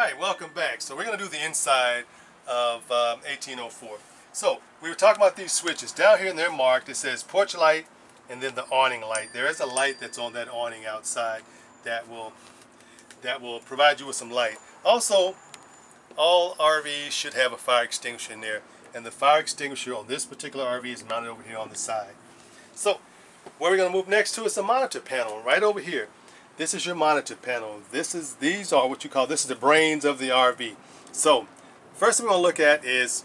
Alright, welcome back. So we're going to do the inside of 1804. So we were talking about these switches. Down here in their marked, it says porch light and then the awning light. There is a light that's on that awning outside that will provide you with some light. Also, all RVs should have a fire extinguisher in there, and the fire extinguisher on this particular RV is mounted over here on the side. So where we're going to move next to is the monitor panel right over here. This is your monitor panel. These are what you call, this is the brains of the RV. So first thing we're going to look at is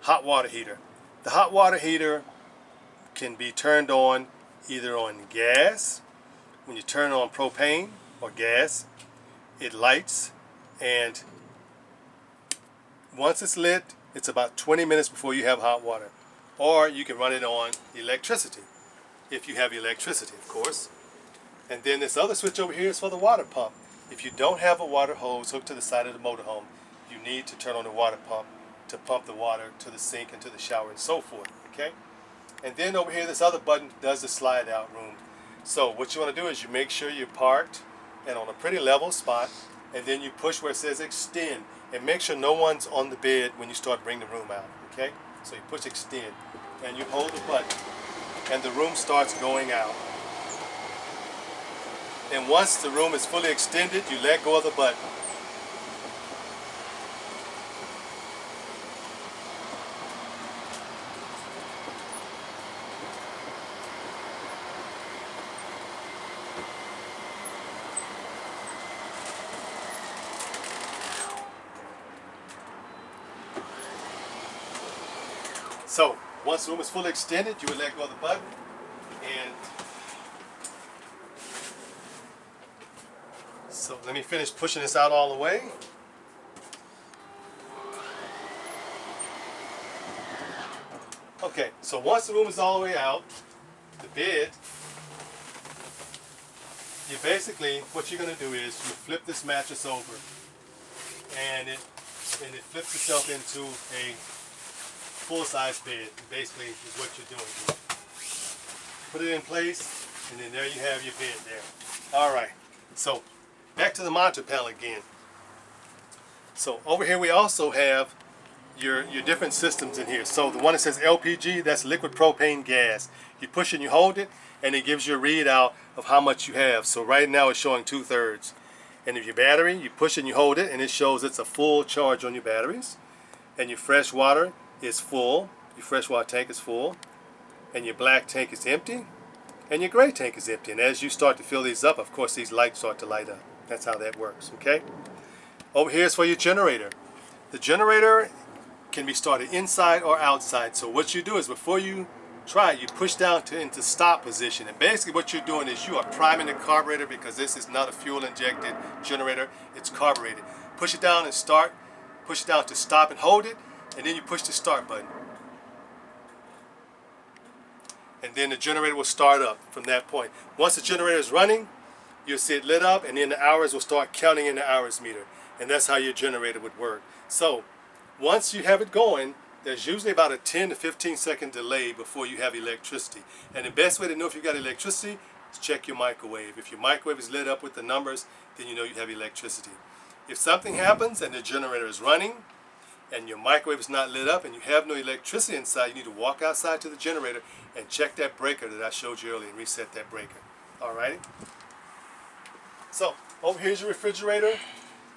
hot water heater. The hot water heater can be turned on either on gas. When you turn on propane or gas, it lights, and once it's lit, it's about 20 minutes before you have hot water. Or you can run it on electricity, if you have electricity, of course. And then this other switch over here is for the water pump. If you don't have a water hose hooked to the side of the motorhome, you need to turn on the water pump to pump the water to the sink and to the shower and so forth, okay? And then over here, this other button does the slide out room. So what you want to do is you make sure you're parked and on a pretty level spot, and then you push where it says extend, and make sure no one's on the bed when you start bringing the room out, okay? So you push extend, and you hold the button, and the room starts going out. And once the room is fully extended, you let go of the button. So once the room is fully extended, you would let go of the button, and so let me finish pushing this out all the way. Okay, so once the room is all the way out, the bed, you basically, what you're going to do is you flip this mattress over, and it flips itself into a full-size bed. Basically is what you're doing here. Put it in place, and then there you have your bed there. Alright, so back to the monitor panel again. So over here we also have your different systems in here. So the one that says LPG, that's liquid propane gas. You push it and you hold it, and it gives you a readout of how much you have. So right now it's showing 2/3. And if your battery, you push it and you hold it, and it shows it's a full charge on your batteries. And your fresh water is full. Your fresh water tank is full. And your black tank is empty. And your gray tank is empty. And as you start to fill these up, of course these lights start to light up. That's how that works, okay? Over here is for your generator. The generator can be started inside or outside. So what you do is before you try it, you push down into stop position. And basically what you're doing is you are priming the carburetor, because this is not a fuel injected generator, it's carbureted. Push it down and start, push it down to stop and hold it, and then you push the start button. And then the generator will start up from that point. Once the generator is running, you'll see it lit up, and then the hours will start counting in the hours meter. And that's how your generator would work. So once you have it going, there's usually about a 10 to 15 second delay before you have electricity. And the best way to know if you got electricity is check your microwave. If your microwave is lit up with the numbers, then you know you have electricity. If something happens and the generator is running and your microwave is not lit up and you have no electricity inside, you need to walk outside to the generator and check that breaker that I showed you earlier and reset that breaker. Alrighty? So over here's your refrigerator.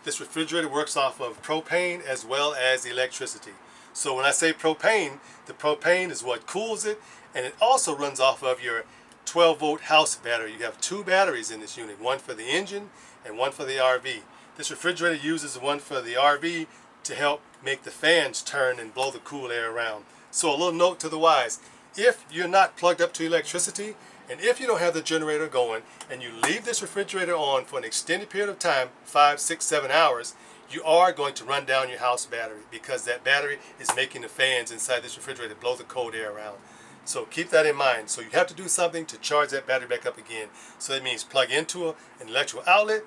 This refrigerator works off of propane as well as electricity. So when I say propane, the propane is what cools it, and it also runs off of your 12-volt house battery. You have two batteries in this unit, one for the engine and one for the RV. This refrigerator uses the one for the RV to help make the fans turn and blow the cool air around. So a little note to the wise: if you're not plugged up to electricity, and if you don't have the generator going, and you leave this refrigerator on for an extended period of time, 5, 6, 7 hours, you are going to run down your house battery, because that battery is making the fans inside this refrigerator blow the cold air around. So keep that in mind. So you have to do something to charge that battery back up again. So that means plug into an electrical outlet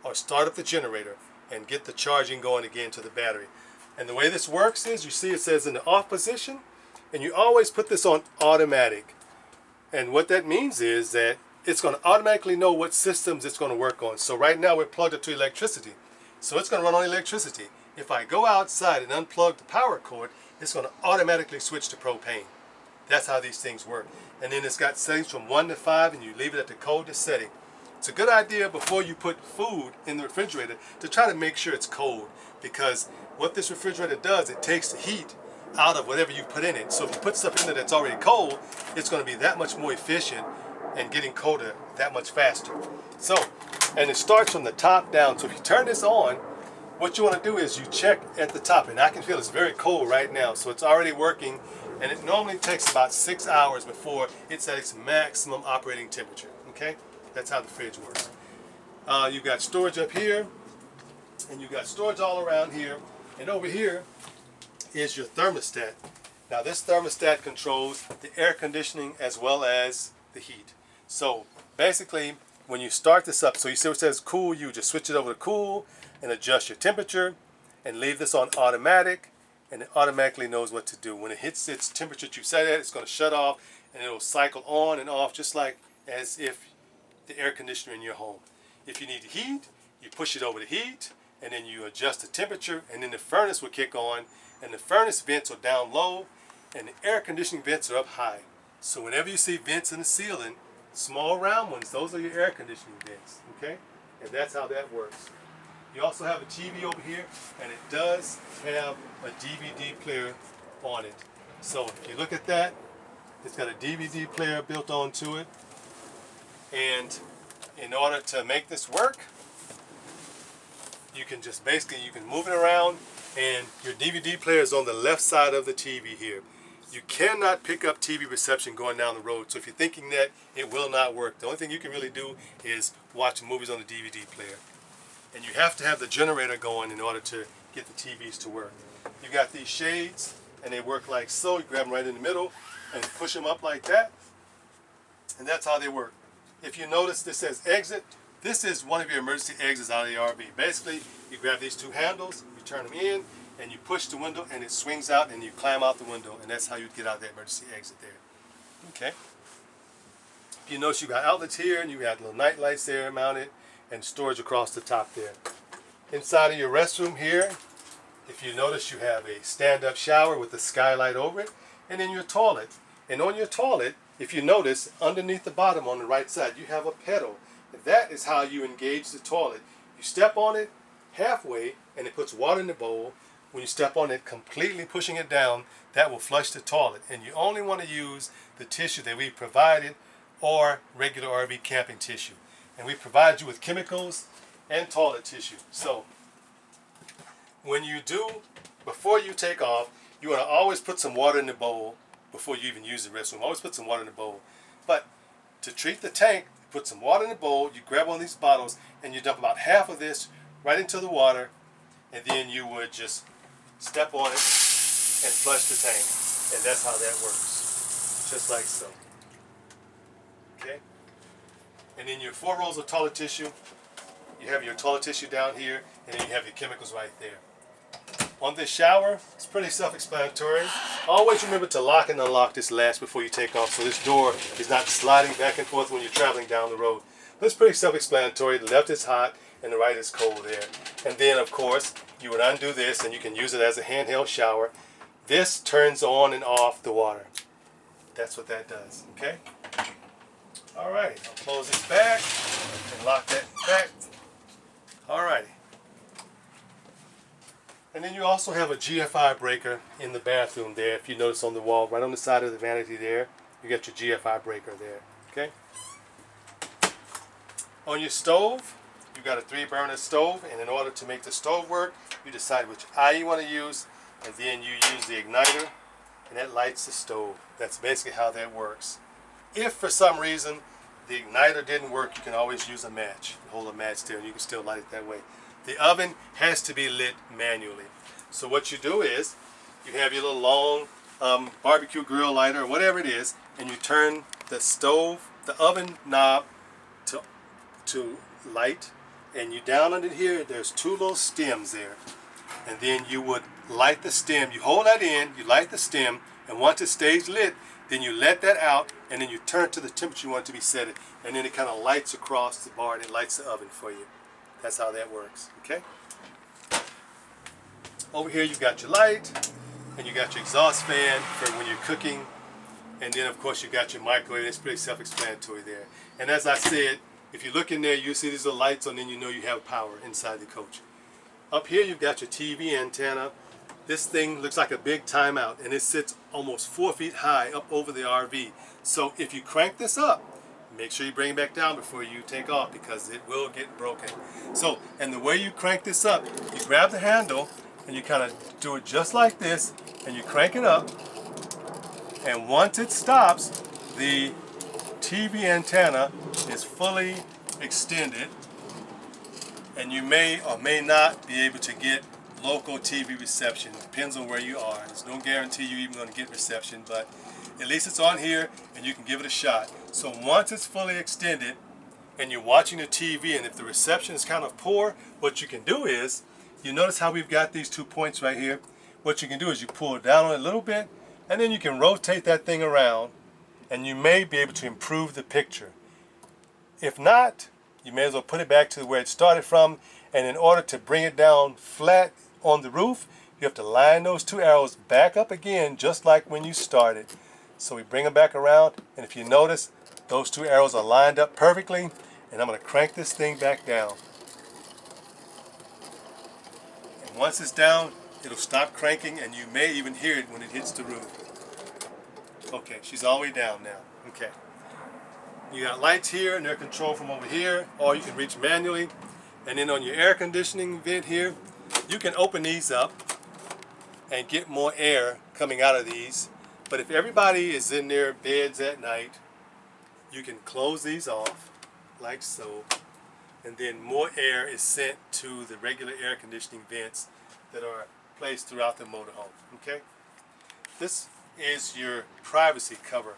or start up the generator and get the charging going again to the battery. And the way this works is, you see it says in the off position, and you always put this on automatic. And what that means is that it's going to automatically know what systems it's going to work on. So right now we're plugged up to electricity. So it's going to run on electricity. If I go outside and unplug the power cord, it's going to automatically switch to propane. That's how these things work. And then it's got settings from 1 to 5, and you leave it at the coldest setting. It's a good idea before you put food in the refrigerator to try to make sure it's cold, because what this refrigerator does, it takes the heat out of whatever you put in it. So if you put stuff in there that's already cold, it's going to be that much more efficient and getting colder that much faster. So, and it starts from the top down. So if you turn this on, what you want to do is you check at the top, and I can feel it's very cold right now, so it's already working, and it normally takes about 6 hours before it's at its maximum operating temperature. Okay, that's how the fridge works. You've got storage up here, and you've got storage all around here, and over here is your thermostat. Now this thermostat controls the air conditioning as well as the heat. So basically, when you start this up, so you see what it says cool, you just switch it over to cool and adjust your temperature and leave this on automatic, and it automatically knows what to do. When it hits its temperature that you set it, it's going to shut off, and it'll cycle on and off just like as if the air conditioner in your home. If you need heat, you push it over to heat, and then you adjust the temperature, and then the furnace will kick on, and the furnace vents are down low and the air conditioning vents are up high. So whenever you see vents in the ceiling, small round ones, those are your air conditioning vents. Okay, and that's how that works. You also have a TV over here, and it does have a DVD player on it. So if you look at that, it's got a DVD player built onto it. And in order to make this work, you can just basically, you can move it around, and your DVD player is on the left side of the TV here. You cannot pick up TV reception going down the road. So if you're thinking that it will not work, the only thing you can really do is watch movies on the DVD player. And you have to have the generator going in order to get the TVs to work. You got these shades, and they work like so. You grab them right in the middle and push them up like that, and that's how they work. If you notice, this says exit. This is one of your emergency exits out of the RV. Basically, you grab these two handles, you turn them in, and you push the window, and it swings out, and you climb out the window, and that's how you get out of that emergency exit there. Okay. If you notice, you got outlets here, and you got little night lights there mounted, and storage across the top there. Inside of your restroom here, if you notice, you have a stand-up shower with a skylight over it, and then your toilet. And on your toilet, if you notice, underneath the bottom on the right side, you have a pedal. That is how you engage the toilet. You step on it halfway, and it puts water in the bowl. When you step on it, completely pushing it down, that will flush the toilet. And you only want to use the tissue that we provided, or regular RV camping tissue. And we provide you with chemicals and toilet tissue. So when you do, before you take off, you want to always put some water in the bowl before you even use the restroom. Always put some water in the bowl. But to treat the tank, put some water in the bowl, you grab one of these bottles, and you dump about half of this right into the water, and then you would just step on it and flush the tank. And that's how that works. Just like so. Okay? And then your 4 rolls of toilet tissue, you have your toilet tissue down here, and then you have your chemicals right there. On this shower, it's pretty self-explanatory. Always remember to lock and unlock this latch before you take off, so this door is not sliding back and forth when you're traveling down the road. But it's pretty self-explanatory. The left is hot and the right is cold there. And then, of course, you would undo this, and you can use it as a handheld shower. This turns on and off the water. That's what that does, okay? All right, I'll close this back and lock that back. All righty. And then you also have a GFI breaker in the bathroom there. If you notice on the wall, right on the side of the vanity there, you got your GFI breaker there, okay? On your stove, you've got a 3-burner stove, and in order to make the stove work, you decide which eye you want to use, and then you use the igniter, and that lights the stove. That's basically how that works. If for some reason the igniter didn't work, you can always use a match. Hold a match there, and you can still light it that way. The oven has to be lit manually. So what you do is, you have your little long barbecue grill lighter or whatever it is, and you turn the stove, the oven knob to light, and you down under here, there's 2 little stems there. And then you would light the stem, you hold that in, you light the stem, and once it stays lit, then you let that out, and then you turn it to the temperature you want it to be set at, and then it kind of lights across the bar, and it lights the oven for you. That's how that works, okay? over here you've got your light, and you got your exhaust fan for when you're cooking, and then of course you got your microwave. It's pretty self-explanatory there. And as I said, if you look in there, you see these little lights on, then you know you have power inside the coach. Up here you've got your TV antenna. This thing looks like a big timeout, and it sits almost 4 feet high up over the RV. So if you crank this up, make sure you bring it back down before you take off, because it will get broken. So, and the way you crank this up, you grab the handle and you kind of do it just like this, and you crank it up, and once it stops, the TV antenna is fully extended, and you may or may not be able to get local TV reception. It depends on where you are. There's no guarantee you're even going to get reception, but at least it's on here and you can give it a shot. So once it's fully extended and you're watching the TV, and if the reception is kind of poor, what you can do is, you notice how we've got these 2 points right here. What you can do is you pull it down on it a little bit, and then you can rotate that thing around, and you may be able to improve the picture. If not, you may as well put it back to where it started from, and in order to bring it down flat on the roof, you have to line those 2 arrows back up again, just like when you started. So we bring them back around, and if you notice, those 2 arrows are lined up perfectly, and I'm going to crank this thing back down. And once it's down, it'll stop cranking, and you may even hear it when it hits the roof. Okay, she's all the way down now. Okay. You got lights here and air control from over here, or you can reach manually. And then on your air conditioning vent here, you can open these up and get more air coming out of these. But if everybody is in their beds at night, you can close these off like so, and then more air is sent to the regular air conditioning vents that are placed throughout the motorhome. Okay? This is your privacy cover.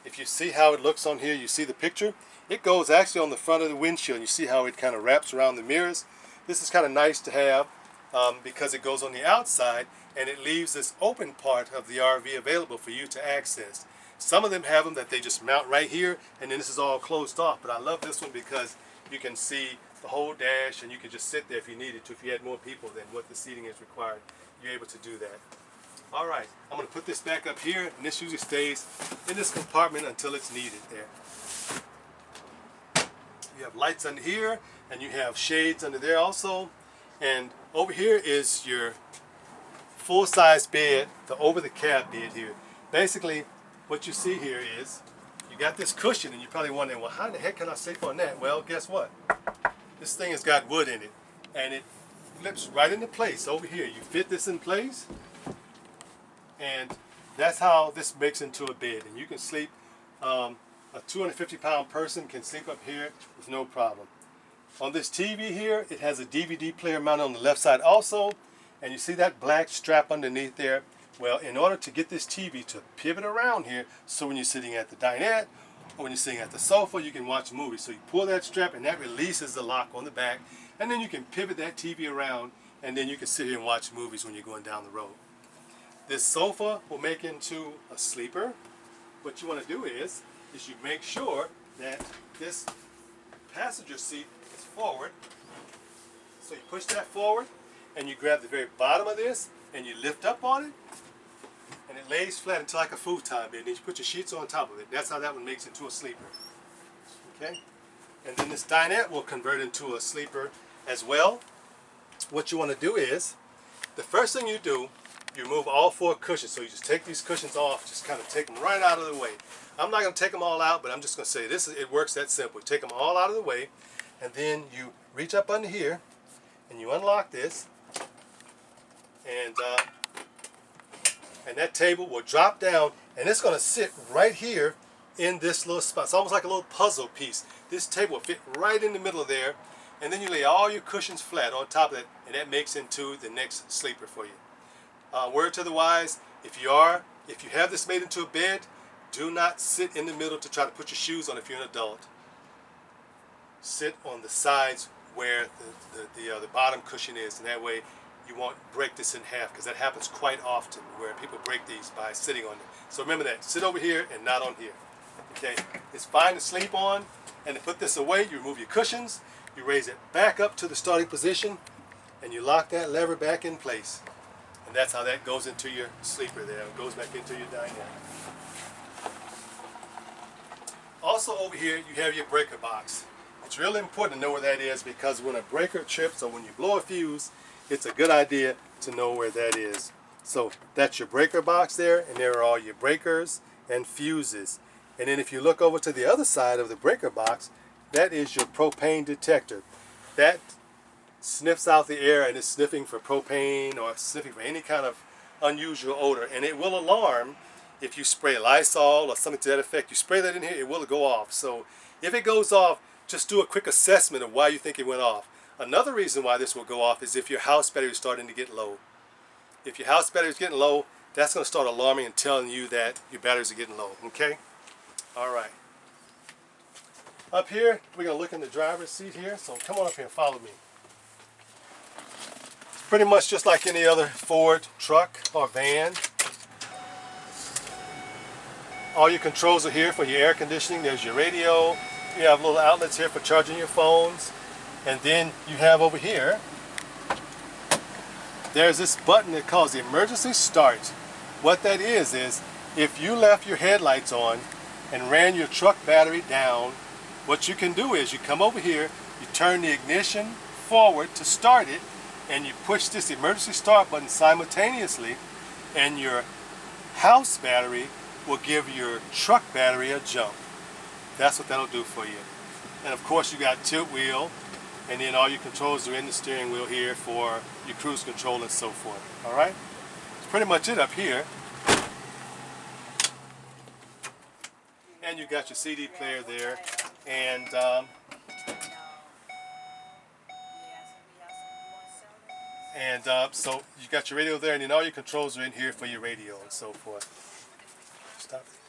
If you see how it looks on here, you see the picture. It goes actually on the front of the windshield. You see how it kind of wraps around the mirrors. This is kind of nice to have because it goes on the outside, and it leaves this open part of the RV available for you to access. Some of them have them that they just mount right here, and then this is all closed off. But I love this one because you can see the whole dash, and you can just sit there if you needed to. If you had more people than what the seating is required, you're able to do that. All right, I'm going to put this back up here, and this usually stays in this compartment until it's needed there. You have lights under here, and you have shades under there also. And over here is your full-size bed, the over-the-cab bed here. Basically, what you see here is you got this cushion, and you're probably wondering, well, how the heck can I sleep on that? Well, guess what? This thing has got wood in it, and it flips right into place over here. You fit this in place, and that's how this makes into a bed. And you can sleep, a 250-pound person can sleep up here with no problem. On this TV here, it has a DVD player mounted on the left side also, and you see that black strap underneath there? Well, in order to get this TV to pivot around here, so when you're sitting at the dinette or when you're sitting at the sofa, you can watch movies. So you pull that strap, and that releases the lock on the back, and then you can pivot that TV around, and then you can sit here and watch movies when you're going down the road. This sofa will make into a sleeper. What you want to do is you make sure that this passenger seat is forward. So you push that forward, and you grab the very bottom of this, and you lift up on it, and it lays flat into like a futon bed. And then you put your sheets on top of it. That's how that one makes into a sleeper. Okay? And then this dinette will convert into a sleeper as well. What you want to do is, the first thing you do, you remove all 4 cushions. So you just take these cushions off, just kind of take them right out of the way. I'm not going to take them all out, but I'm just going to say this is, it works that simple. You take them all out of the way, and then you reach up under here, and you unlock this, and that table will drop down, and it's going to sit right here in this little spot. It's almost like a little puzzle piece. This table will fit right in the middle of there, and then you lay all your cushions flat on top of it, and that makes into the next sleeper for you. Word to the wise, if you have this made into a bed, do not sit in the middle to try to put your shoes on if you're an adult. Sit on the sides where the bottom cushion is, and that way you won't break this in half, because that happens quite often where people break these by sitting on them. So remember that. Sit over here and not on here. Okay? It's fine to sleep on, and to put this away, you remove your cushions, you raise it back up to the starting position, and you lock that lever back in place. And that's how that goes into your sleeper there. It goes back into your dynamic. Also over here, you have your breaker box. It's really important to know where that is because when a breaker trips or when you blow a fuse, it's a good idea to know where that is. So that's your breaker box there, and there are all your breakers and fuses. And then if you look over to the other side of the breaker box, that is your propane detector. That sniffs out the air and is sniffing for propane or sniffing for any kind of unusual odor, and it will alarm if you spray Lysol or something to that effect. You spray that in here, it will go off. So if it goes off, just do a quick assessment of why you think it went off. Another reason why this will go off is if your house battery is starting to get low. If your house battery is getting low, that's going to start alarming and telling you that your batteries are getting low. Okay? All right. Up here, we're going to look in the driver's seat here. So come on up here and follow me. It's pretty much just like any other Ford truck or van. All your controls are here for your air conditioning. There's your radio. You have little outlets here for charging your phones. And then you have over here, there's this button that calls the emergency start. What that is if you left your headlights on and ran your truck battery down, what you can do is you come over here, you turn the ignition forward to start it, and you push this emergency start button simultaneously, and your house battery will give your truck battery a jump. That's what that'll do for you. And of course you got tilt wheel, and then all your controls are in the steering wheel here for your cruise control and so forth. Alright? That's pretty much it up here. And you got your CD player there, and so you got your radio there, and then all your controls are in here for your radio and so forth. Stop it.